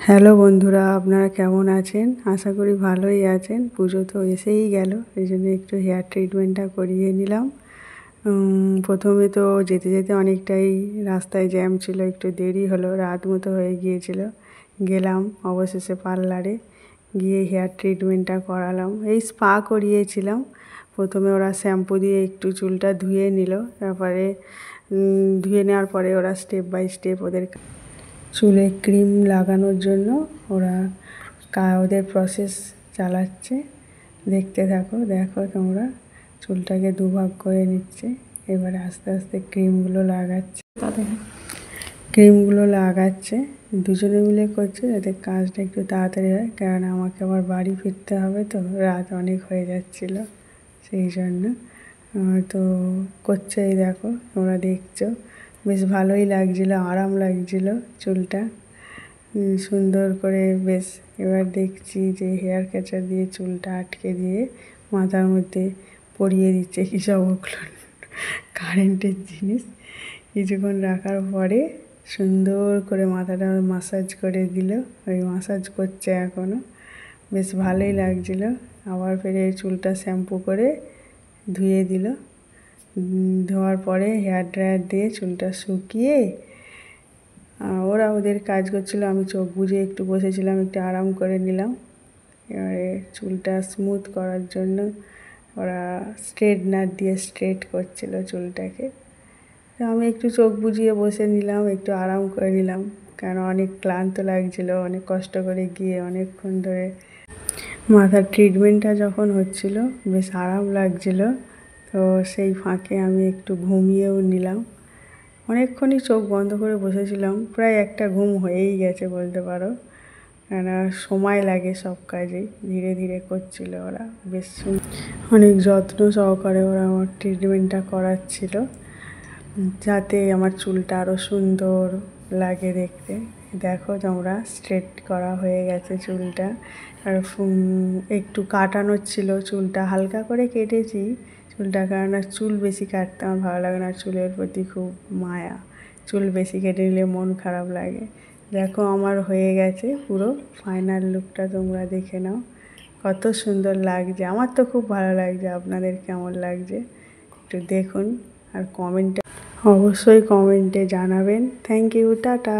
Hello বন্ধুরা, আপনারা কেমন আছেন? আশা করি ভালোই আছেন। পুজো তো এসেই গেল, এই জন্য একটু হেয়ার ট্রিটমেন্টটা করিয়ে নিলাম। প্রথমে তো যেতে যেতে অনেকটাই রাস্তায় জ্যাম ছিল, একটু দেরি হলো, রাত মতো হয়ে গিয়েছিল। গেলাম অবশেষে পার্লারে, গিয়ে হেয়ার ট্রিটমেন্টটা করালাম। এই স্পা করিয়েছিলাম। প্রথমে ওরা শ্যাম্পু দিয়ে একটু চুলটা ধুয়ে নিল, তারপরে ধুয়ে নেওয়ার পরে ওরা স্টেপ বাই স্টেপ ওদের চুলে ক্রিম লাগানোর জন্য ওরা ওদের প্রসেস চালাচ্ছে। দেখতে থাকো, দেখো তোমরা। চুলটাকে দুভাগ করে নিচ্ছে, এবারে আস্তে আস্তে ক্রিমগুলো লাগাচ্ছে। দুজনে মিলে করছে যাতে কাজটা একটু তাড়াতাড়ি হয়, কারণ আমাকে আবার বাড়ি ফিরতে হবে, তো রাত অনেক হয়ে যাচ্ছিল, সেই জন্য তো করছে। এই দেখো, তোমরা দেখছো, বেশ ভালোই লাগছিলো, আরাম লাগছিলো চুলটা সুন্দর করে। বেশ, এবার দেখছি যে হেয়ার ক্যাচার দিয়ে চুলটা আটকে দিয়ে মাথার মধ্যে পরিয়ে দিচ্ছে কী সব ওগুলো কারেন্টের জিনিস। কিছুক্ষণ রাখার পরে সুন্দর করে মাথাটা মাসাজ করে দিল। ওই মাসাজ করছে এখনও, বেশ ভালোই লাগছিল। আবার ফিরে চুলটা শ্যাম্পু করে ধুয়ে দিল। ধোয়ার পরে হেয়ার ড্রায়ার দিয়ে চুলটা শুকিয়ে ওরা ওদের কাজ করছিল, আমি চোখ বুজে একটু বসেছিলাম, একটু আরাম করে নিলাম। এবারে চুলটা স্মুথ করার জন্য ওরা স্ট্রেটনার দিয়ে স্ট্রেট করছিল চুলটাকে। তো আমি একটু চোখ বুজিয়ে বসে নিলাম, একটু আরাম করে নিলাম, কারণ অনেক ক্লান্ত লাগছিল, অনেক কষ্ট করে গিয়ে অনেকক্ষণ ধরে মাথার ট্রিটমেন্টটা যখন হচ্ছিল বেশ আরাম লাগছিল। তো সেই ফাঁকে আমি একটু ঘুমিয়েও নিলাম। অনেকক্ষণই চোখ বন্ধ করে বসেছিলাম, প্রায় একটা ঘুম হয়েই গেছে বলতে পারো, কেন সময় লাগে সব কাজেই। ধীরে ধীরে করছিল ওরা, বেশ অনেক যত্ন সহকারে ওরা আমার ট্রিটমেন্টটা করাচ্ছিল, যাতে আমার চুলটা আরও সুন্দর লাগে দেখতে। দেখো তোমরা, স্ট্রেট করা হয়ে গেছে চুলটা। আর একটু কাটানোর ছিল, চুলটা হালকা করে কেটেছি চুলটা, কারণ আর চুল বেশি কাটতে আমার ভালো লাগে না, চুলের প্রতি খুব মায়া। চুল বেশি কেটে নিলে মন খারাপ লাগে। দেখো আমার হয়ে গেছে পুরো ফাইনাল লুকটা, তোমরা দেখে নাও কত সুন্দর লাগছে। আমার তো খুব ভালো লাগছে, আপনাদের কেমন লাগছে একটু দেখুন, আর অবশ্যই কমেন্টে জানাবেন। Thank you, tata.